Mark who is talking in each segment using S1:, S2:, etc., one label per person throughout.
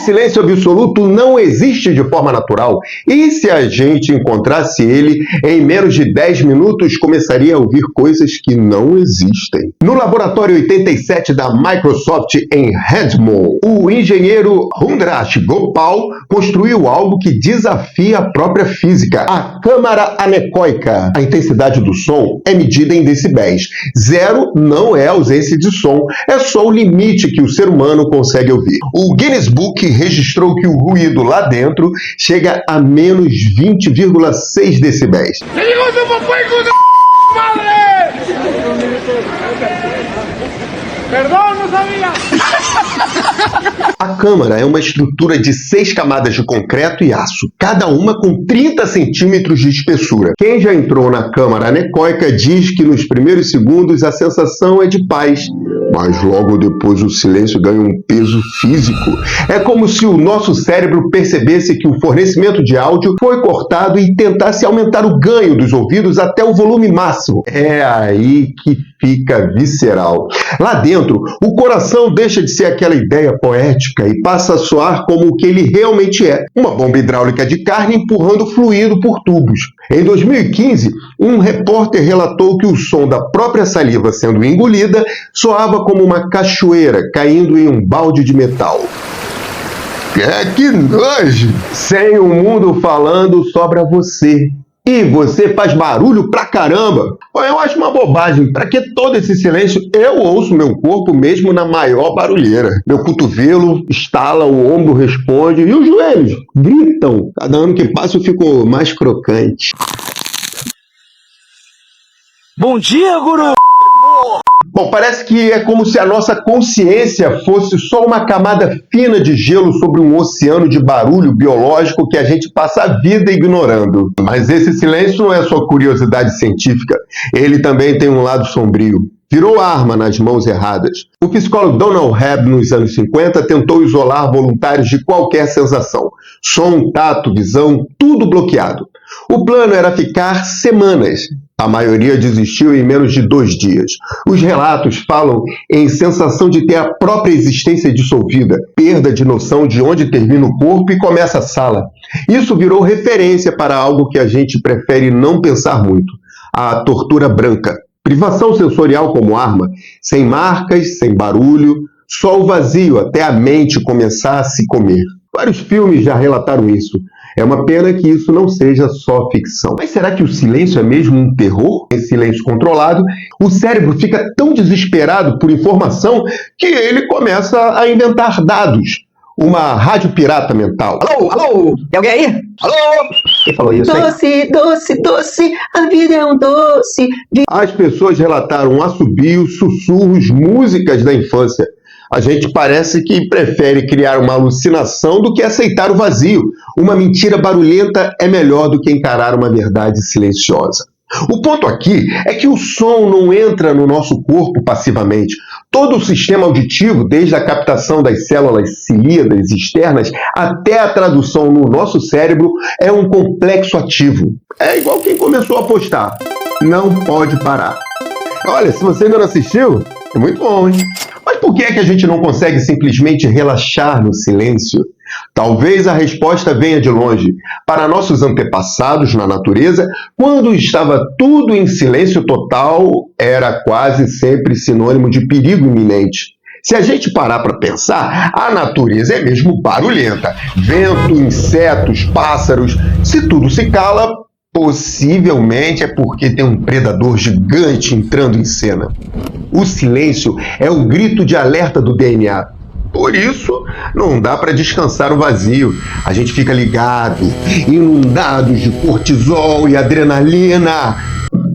S1: silêncio absoluto não existe de forma natural, e se a gente encontrasse ele, em menos de 10 minutos começaria a ouvir coisas que não existem. No laboratório 87 da Microsoft em Redmond, o engenheiro Hundrash Gopal construiu algo que desafia a própria física, a câmara anecoica. A intensidade do som é medida em decibéis. 0 não é ausência de som, é só o limite que o ser humano consegue ouvir. O Guinness Book registrou que o ruído lá dentro chega a menos 20,6 decibéis.
S2: Perdão, não sabia!
S1: A câmara é uma estrutura de 6 camadas de concreto e aço, cada uma com 30 centímetros de espessura. Quem já entrou na câmara anecoica diz que nos primeiros segundos a sensação é de paz, mas logo depois o silêncio ganha um peso físico. É como se o nosso cérebro percebesse que o fornecimento de áudio foi cortado e tentasse aumentar o ganho dos ouvidos até o volume máximo. É aí que fica visceral. Lá dentro, o coração deixa de ser aquela ideia poética e passa a soar como o que ele realmente é, uma bomba hidráulica de carne empurrando fluido por tubos. Em 2015, um repórter relatou que o som da própria saliva sendo engolida soava como uma cachoeira caindo em um balde de metal. Que nojo! Sem o mundo falando, sobra você. E você faz barulho pra caramba. Eu acho uma bobagem. Pra que todo esse silêncio? Eu ouço meu corpo mesmo na maior barulheira. Meu cotovelo estala, o ombro responde e os joelhos gritam. Cada ano que passa eu fico mais crocante.
S2: Bom dia, guru!
S1: Bom, parece que é como se a nossa consciência fosse só uma camada fina de gelo sobre um oceano de barulho biológico que a gente passa a vida ignorando. Mas esse silêncio não é só curiosidade científica, ele também tem um lado sombrio. Virou arma nas mãos erradas. O psicólogo Donald Hebb, nos anos 50, tentou isolar voluntários de qualquer sensação. Som, tato, visão, tudo bloqueado. O plano era ficar semanas. A maioria desistiu em menos de 2 dias. Os relatos falam em sensação de ter a própria existência dissolvida, perda de noção de onde termina o corpo e começa a sala. Isso virou referência para algo que a gente prefere não pensar muito, a tortura branca. Privação sensorial como arma, sem marcas, sem barulho, só o vazio até a mente começar a se comer. Vários filmes já relataram isso. É uma pena que isso não seja só ficção. Mas será que o silêncio é mesmo um terror? Em silêncio controlado, o cérebro fica tão desesperado por informação que ele começa a inventar dados. Uma rádio pirata mental.
S3: Alô, alô, tem alguém aí? Alô? Quem falou isso, hein?
S4: Doce, doce, doce, a vida é um doce.
S1: As pessoas relataram assobios, sussurros, músicas da infância. A gente parece que prefere criar uma alucinação do que aceitar o vazio. Uma mentira barulhenta é melhor do que encarar uma verdade silenciosa. O ponto aqui é que o som não entra no nosso corpo passivamente. Todo o sistema auditivo, desde a captação das células cilíadas externas até a tradução no nosso cérebro, é um complexo ativo. É igual quem começou a apostar. Não pode parar. Olha, se você ainda não assistiu, é muito bom, hein? Mas por que é que a gente não consegue simplesmente relaxar no silêncio? Talvez a resposta venha de longe. Para nossos antepassados na natureza, quando estava tudo em silêncio total, era quase sempre sinônimo de perigo iminente. Se a gente parar para pensar, a natureza é mesmo barulhenta. Vento, insetos, pássaros. Se tudo se cala, possivelmente é porque tem um predador gigante entrando em cena. O silêncio é o grito de alerta do DNA. Por isso, não dá para descansar o vazio. A gente fica ligado, inundados de cortisol e adrenalina.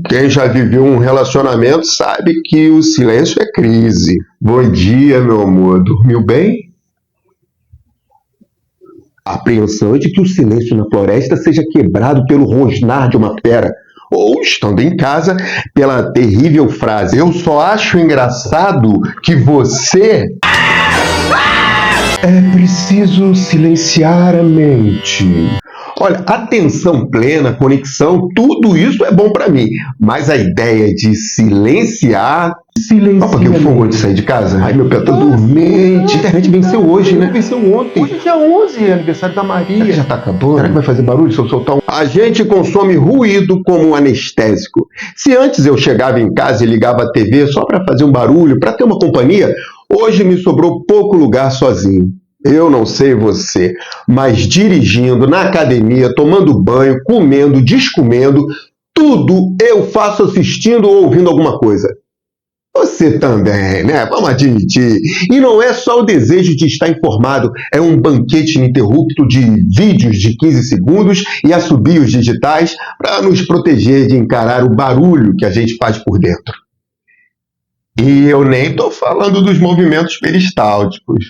S1: Quem já viveu um relacionamento sabe que o silêncio é crise. Bom dia, meu amor. Dormiu bem? A apreensão é de que o silêncio na floresta seja quebrado pelo rosnar de uma fera. Ou, estando em casa, pela terrível frase: eu só acho engraçado que você... É preciso silenciar a mente. Olha, atenção plena, conexão, tudo isso é bom para mim. Mas a ideia de silenciar Silencia. Porque o fogo antes de sair de casa. Ai, meu pé tá dormente. A internet venceu hoje, né? Venceu ontem. Hoje é dia 11, é aniversário da Maria. Já tá acabando. Será que vai fazer barulho se eu soltar um... A gente consome ruído como um anestésico. Se antes eu chegava em casa e ligava a TV só pra fazer um barulho, pra ter uma companhia, hoje me sobrou pouco lugar sozinho. Eu não sei você, mas dirigindo, na academia, tomando banho, comendo, descomendo, tudo eu faço assistindo ou ouvindo alguma coisa. Você também, né? Vamos admitir. E não é só o desejo de estar informado, é um banquete ininterrupto de vídeos de 15 segundos e assobios digitais para nos proteger de encarar o barulho que a gente faz por dentro. E eu nem estou falando dos movimentos peristálticos.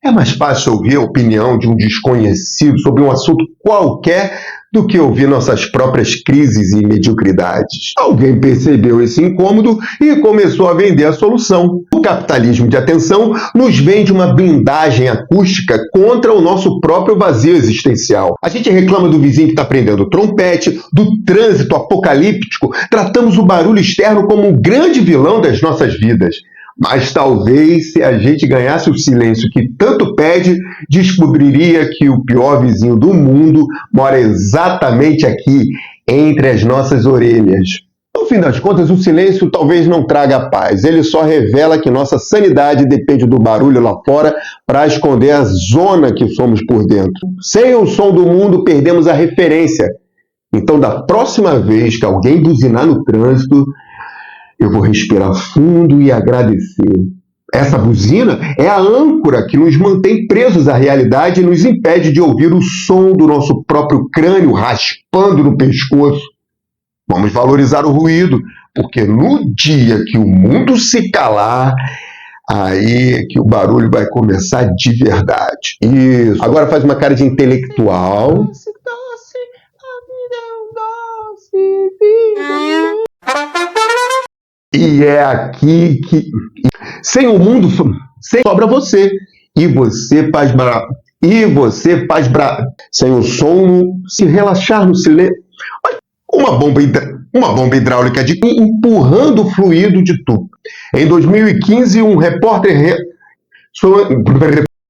S1: É mais fácil ouvir a opinião de um desconhecido sobre um assunto qualquer do que ouvir nossas próprias crises e mediocridades. Alguém percebeu esse incômodo e começou a vender a solução. O capitalismo de atenção nos vende uma blindagem acústica contra o nosso próprio vazio existencial. A gente reclama do vizinho que está prendendo trompete, do trânsito apocalíptico, tratamos o barulho externo como um grande vilão das nossas vidas. Mas talvez, se a gente ganhasse o silêncio que tanto pede, descobriria que o pior vizinho do mundo mora exatamente aqui, entre as nossas orelhas. No fim das contas, o silêncio talvez não traga paz. Ele só revela que nossa sanidade depende do barulho lá fora para esconder a zona que somos por dentro. Sem o som do mundo, perdemos a referência. Então, da próxima vez que alguém buzinar no trânsito, eu vou respirar fundo e agradecer. Essa buzina é a âncora que nos mantém presos à realidade e nos impede de ouvir o som do nosso próprio crânio raspando no pescoço. Vamos valorizar o ruído, porque no dia que o mundo se calar, aí é que o barulho vai começar de verdade. Isso. Agora faz uma cara de intelectual. Doce, doce, a vida é um doce, vida. E é aqui que, sem o mundo, sobra você. E você faz sem o som, se relaxar no silêncio. Uma bomba hidráulica de empurrando o fluido de tubo. Em 2015, um repórter